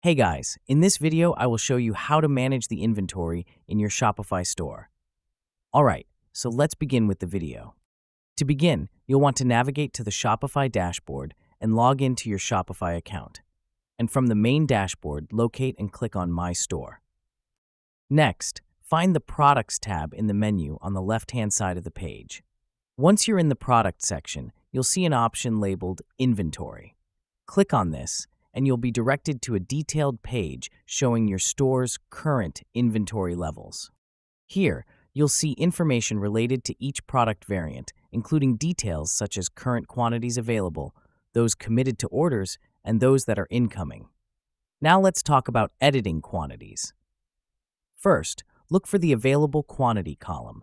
Hey guys, in this video I will show you how to manage the inventory in your Shopify store. Alright, so let's begin with the video. To begin, you'll want to navigate to the Shopify dashboard and log into your Shopify account. And from the main dashboard, locate and click on My Store. Next, find the Products tab in the menu on the left-hand side of the page. Once you're in the Product section, you'll see an option labeled Inventory. Click on this, and you'll be directed to a detailed page showing your store's current inventory levels. Here, you'll see information related to each product variant, including details such as current quantities available, those committed to orders, and those that are incoming. Now let's talk about editing quantities. First, look for the Available Quantity column.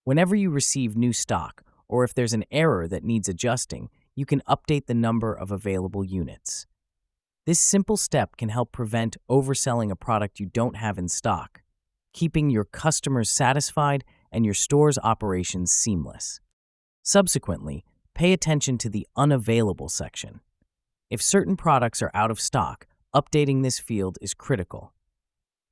Whenever you receive new stock, or if there's an error that needs adjusting, you can update the number of available units. This simple step can help prevent overselling a product you don't have in stock, keeping your customers satisfied and your store's operations seamless. Subsequently, pay attention to the Unavailable section. If certain products are out of stock, updating this field is critical.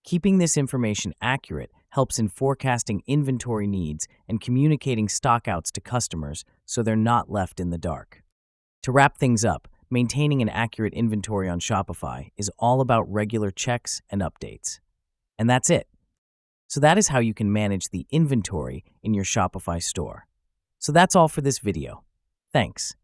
Keeping this information accurate helps in forecasting inventory needs and communicating stockouts to customers so they're not left in the dark. To wrap things up, maintaining an accurate inventory on Shopify is all about regular checks and updates. And that's it. So that is how you can manage the inventory in your Shopify store. So that's all for this video. Thanks.